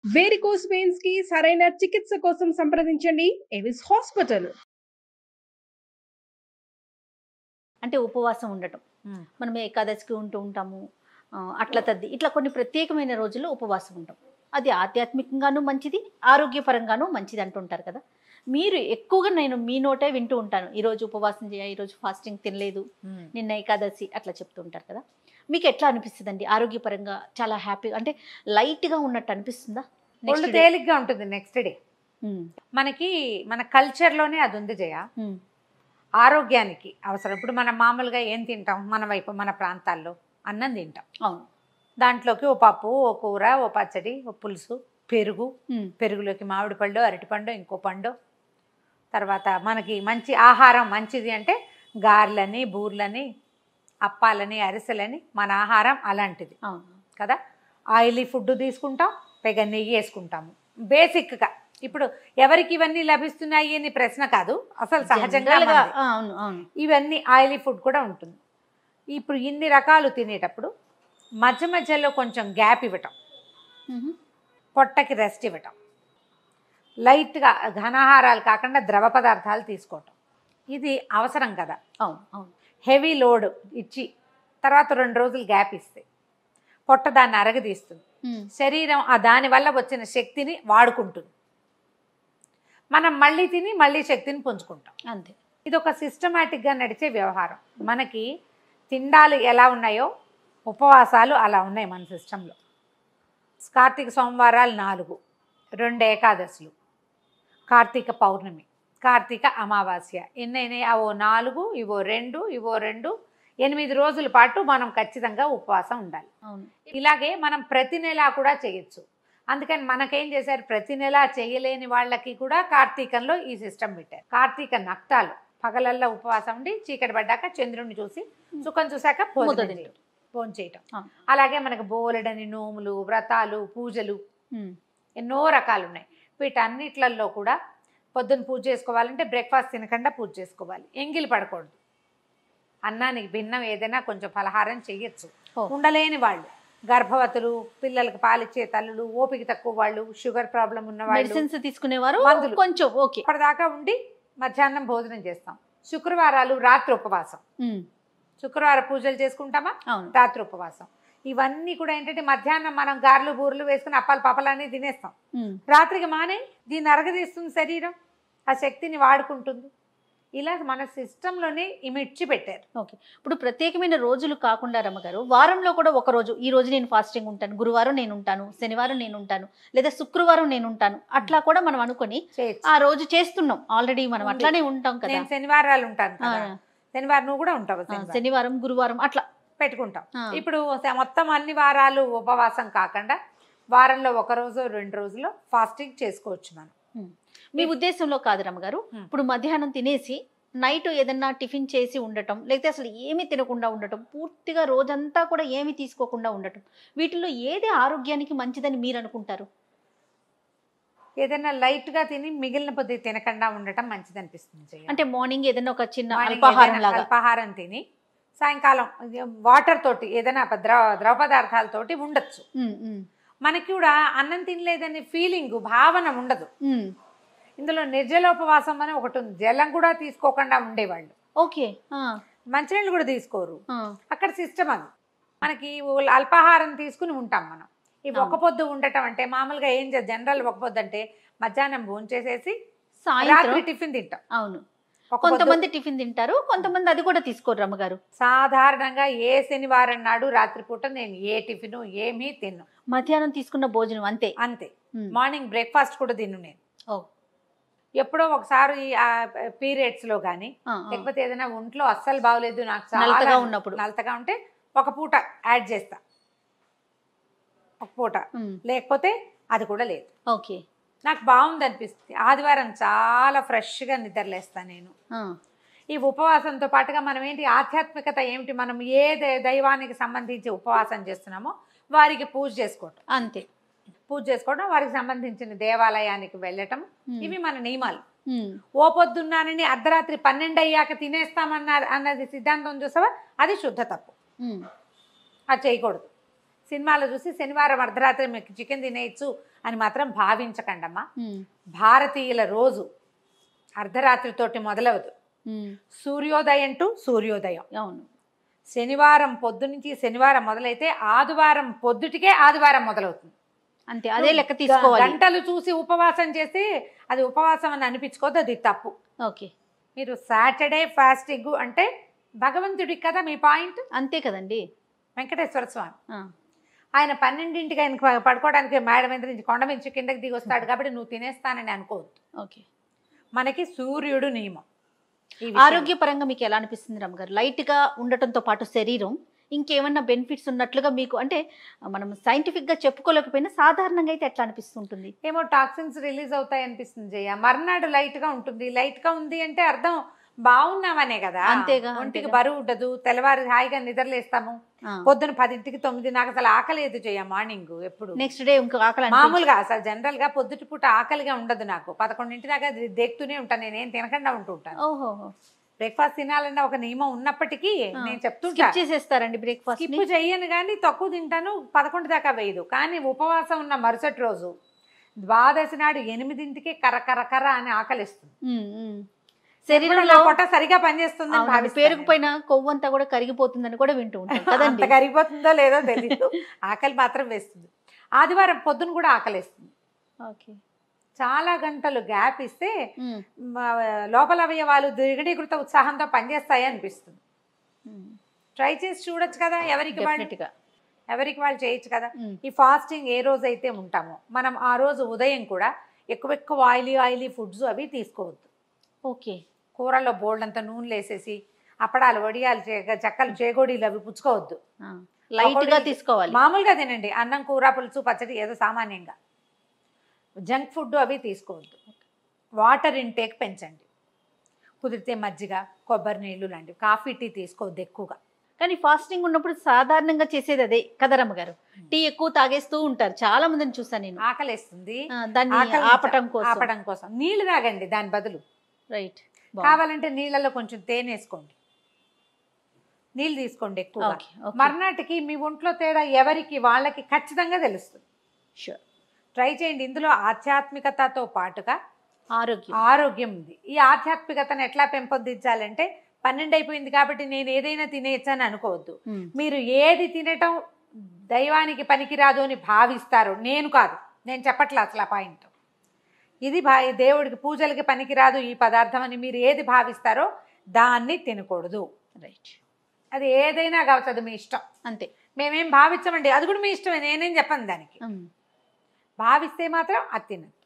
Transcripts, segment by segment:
Varicose veins కి సరైన చికిత్స కోసం సంప్రదించండి ఎవిస్ హాస్పిటల్. అంటే ఉపవాసం ఉండటం. మనం ఏకాదశికి ఉంటూ ఉంటాము. అట్ల తద్ది ఇట్లా కొన్ని ప్రత్యేకమైన రోజుల్లో ఉపవాసం ఉంటాం. అది ఆధ్యాత్మికంగాను మంచిది, ఆరోగ్యపరంగాను మంచిది అంటుంటారు కదా! మీరు ఎక్కువగా నేను మీ నోటే వింటూ ఉంటాను. ఈరోజు ఉపవాసం చేయ, ఈరోజు ఫాస్టింగ్ తినలేదు, నిన్న ఏకాదశి అట్లా చెప్తూ ఉంటారు కదా! మీకు ఎట్లా అనిపిస్తుందండి? ఆరోగ్యపరంగా చాలా హ్యాపీగా అంటే లైట్‌గా ఉన్నట్టు అనిపిస్తుందా? ఒళ్ళు తేలిగ్గా ఉంటుంది నెక్స్ట్ డే. మనకి మన కల్చర్‌లోనే అది ఉంది జయ. ఆరోగ్యానికి అవసరం. ఇప్పుడు మనం మామూలుగా ఏం తింటాం మన వైపు మన ప్రాంతాల్లో? అన్నం తింటాం. అవును. దాంట్లోకి ఓ పప్పు, ఓ కూర, ఓ పచ్చడి, ఓ పులుసు, పెరుగు, పెరుగులోకి మామిడి పళ్ళు, అరటిపండు, ఇంకో పండు. తర్వాత మనకి మంచి ఆహారం మంచిది అంటే గారెలని, బూర్లని, అప్పాలని, అరిసెలని మన ఆహారం అలాంటిది కదా. ఆయిలీ ఫుడ్ తీసుకుంటాం, పైగా నెయ్యి వేసుకుంటాము బేసిక్గా. ఇప్పుడు ఎవరికి ఇవన్నీ లభిస్తున్నాయి అని ప్రశ్న కాదు, అసలు సహజంగా ఇవన్నీ ఆయిలీ ఫుడ్ కూడా ఉంటుంది. ఇప్పుడు ఇన్ని రకాలు తినేటప్పుడు మధ్య మధ్యలో కొంచెం గ్యాప్ ఇవ్వటం, పొట్టకి రెస్ట్ ఇవ్వటం, లైట్గా ఘనాహారాలు కాకుండా ద్రవ పదార్థాలు తీసుకోవటం, ఇది అవసరం కదా. హెవీ లోడ్ ఇచ్చి తర్వాత 2 రోజులు గ్యాప్ ఇస్తే పొట్ట దాన్ని అరగదీస్తుంది, శరీరం దానివల్ల వచ్చిన శక్తిని వాడుకుంటుంది, మనం మళ్ళీ తిని మళ్ళీ శక్తిని పుంజుకుంటాం అంతే. ఇది ఒక సిస్టమేటిక్గా నడిచే వ్యవహారం. మనకి తిండాలు ఎలా ఉన్నాయో ఉపవాసాలు అలా ఉన్నాయి మన సిస్టంలో. కార్తీక సోమవారాలు 4, 2 ఏకాదశులు, కార్తీక పౌర్ణమి, కార్తీక అమావాస్య, ఎన్నైనాయి అవో 4, ఇవో 2, 8 రోజుల పాటు మనం ఖచ్చితంగా ఉపవాసం ఉండాలి. ఇలాగే మనం ప్రతి నెల కూడా చేయొచ్చు. అందుకని మనకేం చేశారు, ప్రతి నెల చేయలేని వాళ్ళకి కూడా కార్తీకంలో ఈ సిస్టమ్ పెట్టారు. కార్తీక నక్తాలు పగలల్లో ఉపవాసం ఉండి చీకటి పడ్డాక చంద్రుడిని చూసి సుఖం చూశాక భోజనం చేయటం. అలాగే మనకు బోలెడని నోములు, వ్రతాలు, పూజలు ఎన్నో రకాలు ఉన్నాయి. వీటన్నిట్లలో కూడా పొద్దున్న పూజ చేసుకోవాలంటే బ్రేక్ఫాస్ట్ తినకుండా పూజ చేసుకోవాలి, ఎంగిలి పడకూడదు. అన్నానికి భిన్నం ఏదైనా కొంచెం పలహారం చెయ్యొచ్చు. ఉండలేని వాళ్ళు, గర్భవతులు, పిల్లలకు పాలిచ్చే తల్లులు, ఓపిక తక్కువ వాళ్ళు, షుగర్ ప్రాబ్లం ఉన్న వాళ్ళు, తీసుకునేవారు కొంచెం ఓకే ఇప్పటిదాకా ఉండి మధ్యాహ్నం భోజనం చేస్తాం. శుక్రవారాలు రాత్రి ఉపవాసం, శుక్రవార పూజలు చేసుకుంటామా, రాత్రి ఉపవాసం. ఇవన్నీ కూడా ఏంటంటే మధ్యాహ్నం మనం గారెలు బూరెలు వేసుకుని అప్పాలు పప్పలన్నీ తినేస్తాం, రాత్రికి మానే దీన్ని అరగదీస్తుంది శరీరం, ఆ శక్తిని వాడుకుంటుంది. ఇలా మన సిస్టంలోనే ఇమిడ్చి పెట్టారు. ఓకే. ఇప్పుడు ప్రత్యేకమైన రోజులు కాకుండా రమ్మగారు, వారంలో కూడా ఒక రోజు, ఈ రోజు నేను ఫాస్టింగ్ ఉంటాను, గురువారం నేను ఉంటాను, శనివారం నేను ఉంటాను, లేదా శుక్రవారం నేను ఉంటాను, అట్లా కూడా మనం అనుకుని ఆ రోజు చేస్తున్నాం ఆల్రెడీ. మనం అట్లానే ఉంటాం కదా. నేను శనివారాలు ఉంటాను కదా, శనివారం నువ్వు కూడా ఉంటావు, శనివారం గురువారం అట్లా పెట్టుకుంటాం. ఇప్పుడు మొత్తం అన్ని వారాలు ఉపవాసం కాకుండా వారంలో 1 రోజు 2 రోజులు ఫాస్టింగ్ చేసుకోవచ్చు మనం. మీ ఉద్దేశంలో కాదు రమ్మగారు, ఇప్పుడు మధ్యాహ్నం తినేసి నైట్ ఏదన్నా టిఫిన్ చేసి ఉండటం, లేకపోతే అసలు ఏమి తినకుండా ఉండటం, పూర్తిగా రోజంతా కూడా ఏమి తీసుకోకుండా ఉండటం, వీటిల్లో ఏది ఆరోగ్యానికి మంచిదని మీరు అనుకుంటారు? ఏదైనా లైట్గా తిని మిగిలిన పొద్దు తినకుండా ఉండటం మంచిది అనిపిస్తుంది. అంటే మార్నింగ్ ఏదైనా ఒక చిన్న అల్పాహారం తిని సాయంకాలం వాటర్ తోటి ఏదైనా ద్రవ పదార్థాలతోటి ఉండొచ్చు. మనకి కూడా అన్నం తినలేదనే ఫీలింగ్, భావన ఉండదు. ఇందులో నిర్జలోపవాసం అని ఒకటి ఉంది, జలం కూడా తీసుకోకుండా ఉండేవాళ్ళు. ఓకే. మంచినీళ్ళు కూడా తీసుకోరు, అక్కడ సిస్టమ్ అది. మనకి అల్పాహారం తీసుకుని ఉంటాం మనం. ఈ ఒక పొద్దు ఉండటం అంటే మామూలుగా ఏం జనరల్ ఒక పొద్దు అంటే మధ్యాహ్నం భోంచేసేసి రాత్రి టిఫిన్ తింటాం. అవును, కొంతమంది టిఫిన్ తింటారు, కొంతమంది అది కూడా తీసుకోరు రమ్మగారు. సాధారణంగా ఏ శనివారం నాడు రాత్రిపూట నేను ఏ టిఫిన్ ఏమీ తిన్ను, మధ్యాహ్నం తీసుకున్న భోజనం అంతే. మార్నింగ్ బ్రేక్ఫాస్ట్ కూడా తిన్ను నేను. ఎప్పుడో ఒకసారి పీరియడ్స్లో కానీ లేకపోతే ఏదైనా ఒంట్లో అస్సలు బాగోలేదు, నాకు చాలా ఉన్నప్పుడు నలతగా ఉంటే ఒక పూట యాడ్ చేస్తా, ఒక పూట, లేకపోతే అది కూడా లేదు. ఓకే, నాకు బాగుంది అనిపిస్తుంది. ఆదివారం చాలా ఫ్రెష్గా నిద్రలేస్తాను నేను. ఈ ఉపవాసంతో పాటుగా మనం ఏంటి ఆధ్యాత్మికత ఏమిటి, మనం ఏ దైవానికి సంబంధించి ఉపవాసం చేస్తున్నామో వారికి పూజ చేసుకోవటం అంతే. పూజ చేసుకోవడం, వారికి సంబంధించిన దేవాలయానికి వెళ్ళటం, ఇవి మన నియమాలు. ఓ పొద్దున్నానని అర్ధరాత్రి 12 అయ్యాక తినేస్తామన్నారు అన్నది సిద్ధాంతం చూసావా, అది శుద్ధ తప్పు, అది చేయకూడదు. సినిమాలో చూసి శనివారం అర్ధరాత్రి మీకు చికెన్ తినేయచ్చు అని మాత్రం భావించకండమ్మా. భారతీయుల రోజు అర్ధరాత్రితోటి మొదలవదు. సూర్యోదయం టు సూర్యోదయం. అవును. శనివారం పొద్దు నుంచి శనివారం మొదలైతే ఆదివారం పొద్దుటికే ఆదివారం మొదలవుతుంది. అంతే, అదే లెక్క తీసుకోవాలి. గంటలు చూసి ఉపవాసం చేస్తే అది ఉపవాసం అని అనిపించుకోవద్దు, అది తప్పు. ఓకే. మీరు సాటర్డే ఫాస్టింగ్ అంటే భగవంతుడికి కదా మీ పాయింట్. అంతే కదండి. వెంకటేశ్వర స్వామి ఆయన 12ంటికి ఆయనకు పడుకోవడానికి మేడ మీద నుంచి కొండ నుంచి కిందకి దిగి వస్తాడు కాబట్టి నువ్వు తినేస్తానని అనుకోవద్దు. ఓకే. మనకి సూర్యుడు నియమం. ఆరోగ్యపరంగా మీకు ఎలా అనిపిస్తుంది రమ్మగారు? లైట్గా ఉండటంతో పాటు శరీరం ఇంకేమన్నా బెనిఫిట్స్ ఉన్నట్లుగా మీకు, అంటే మనం సైంటిఫిక్గా చెప్పుకోలేకపోయినా సాధారణంగా అయితే ఎట్లా అనిపిస్తుంటుంది? ఏమో టాక్సిన్స్ రిలీజ్ అవుతాయి అనిపిస్తుంది జయ. మర్నాడు లైట్గా ఉంటుంది. లైట్గా ఉంది అంటే అర్థం బాగున్నామనే కదా. అంతేగా. ఒంటికి బరువు ఉండదు. తెల్లవారు హాయిగా నిద్రలేస్తాము. పొద్దున 10కి 9 నాకు అసలు ఆకలి ఏది చేయ మార్నింగ్ ఎప్పుడు. నెక్స్ట్ డే ఇంకో ఆకలి మామూలుగా అసలు జనరల్ గా పొద్దుటి పూట ఆకలిగా ఉండదు నాకు. 11 దాకా దేక్కుతూనే ఉంటాను. నేనేం తినకుండా ఉంటూ ఉంటాను. ఓహో. బ్రేక్ఫాస్ట్ తినాలన్న ఒక నియమం ఉన్నప్పటికీ నేను చెప్తుంటా చేసేస్తారండి బ్రేక్ఫాస్ట్. స్కిప్ చెయ్యను కానీ తక్కువ తింటాను. 11 దాకా వేయదు. కానీ ఉపవాసం ఉన్న మరుసటి రోజు ద్వాదశి నాడు 8ంటికి కర్ర అని ఆకలిస్తుంది. శరీరంలో పొట్ట సరిగా పనిచేస్తుంది. పేరుకుపోయిన కొవ్వు అంతా కూడా కరిగిపోతుందని కూడా వింటూ ఉంటాం కదండి. కరిగిపోతుందో లేదో తెలియదు. ఆకలి మాత్రం వేస్తుంది. ఆదివారం పొద్దున కూడా ఆకలిస్తుంది. ఓకే. చాలా గంటలు గ్యాప్ ఇస్తే లోపల అవయవాలు ద్విగుణీకృత ఉత్సాహంతో పనిచేస్తాయి అనిపిస్తుంది. ట్రై చేసి చూడొచ్చు కదా. ఎవరికి వాళ్ళు చేయొచ్చు కదా. ఈ ఫాస్టింగ్ ఏ రోజు అయితే ఉంటామో మనం ఆ రోజు ఉదయం కూడా ఎక్కువ ఆయిలీ ఫుడ్స్ అవి తీసుకోవద్దు. ఓకే. కూరల్లో బోల్డ్ అంతా నూనెలు వేసేసి అప్పడాలు వడియాలు చెక్కలు చేగోడీలు అవి పుచ్చుకోవద్దు. లైట్ గా తీసుకోవాలి. మామూలుగా తినండి. అన్నం కూర పులుసు పచ్చడి ఏదో సామాన్యంగా. జంక్ ఫుడ్ అవి తీసుకోవద్దు. వాటర్ ఇంటేక్ పెంచండి. కుదిరితే మజ్జిగ, కొబ్బరి నీళ్లు లాంటివి. కాఫీ టీ తీసుకోవద్దు ఎక్కువగా. కానీ ఫాస్టింగ్ ఉన్నప్పుడు సాధారణంగా చేసేది అదే కదరమ్మ గారు. టీ ఎక్కువ తాగేస్తూ ఉంటారు. చాలా మందిని చూసాను నేను. ఆకలేస్తుంది, దాన్ని ఆపటం కోసం నీళ్లు తాగండి దాని బదులు. రైట్. కావాలంటే నీళ్ళలో కొంచెం తేనె వేసుకోండి. నీళ్ళు తీసుకోండి ఎక్కువ. మర్నాటికి మీ ఒంట్లో తేడా ఎవరికి వాళ్ళకి ఖచ్చితంగా తెలుస్తుంది. షూర్. ట్రై చేయండి. ఇందులో ఆధ్యాత్మికతతో పాటుగా ఆరోగ్యం ఉంది. ఈ ఆధ్యాత్మికతను ఎట్లా పెంపొందించాలంటే 12 అయిపోయింది కాబట్టి నేను ఏదైనా తినేయచ్చని అనుకోవద్దు. మీరు ఏది తినటం దైవానికి పనికిరాదు అని భావిస్తారు. నేను కాదు, నేను చెప్పట్లే అసలు ఆ పాయింట్. ఇది దేవుడికి పూజలకి పనికిరాదు ఈ పదార్థం అని మీరు ఏది భావిస్తారో దాన్ని తినకూడదు. రైట్. అది ఏదైనా కావచ్చు, అది మీ ఇష్టం. అంతే. మేమేం భావించమండి, అది కూడా మీ ఇష్టమే. నేనేం చెప్పను దానికి. భావిస్తే మాత్రం అది తినద్దు.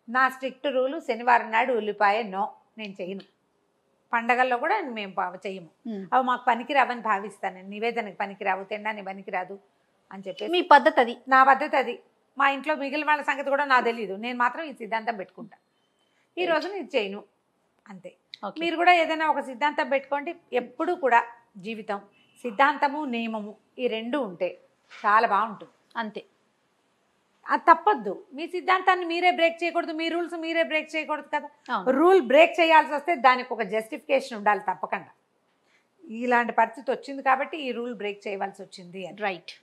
నా స్ట్రిక్ట్ రూలు శనివారం నాడు ఉల్లిపాయ నో, నేను చేయను. పండగల్లో కూడా మేము చెయ్యము. అవి మాకు పనికిరావని భావిస్తాను. నివేదనకి పనికిరావు, తినడానికి పనికిరాదు అని చెప్పి మీ పద్ధతి అది. నా పద్ధతి అది. మా ఇంట్లో మిగిలిన వాళ్ళ సంగతి కూడా నాకు తెలియదు. నేను మాత్రం ఈ సిద్ధాంతం పెట్టుకుంటా. ఈ రోజు నేను చేయను అంతే. మీరు కూడా ఏదైనా ఒక సిద్ధాంతం పెట్టుకోండి. ఎప్పుడు కూడా జీవితం సిద్ధాంతము నియమము ఈ రెండు ఉంటే చాలా బాగుంటుంది. అంతే. అది తప్పొద్దు. మీ సిద్ధాంతాన్ని మీరే బ్రేక్ చేయకూడదు. మీ రూల్స్ మీరే బ్రేక్ చేయకూడదు కదా. రూల్ బ్రేక్ చేయాల్సి వస్తే దానికి ఒక జస్టిఫికేషన్ ఉండాలి తప్పకుండా. ఇలాంటి పరిస్థితి వచ్చింది కాబట్టి ఈ రూల్ బ్రేక్ చేయవలసి వచ్చింది. రైట్.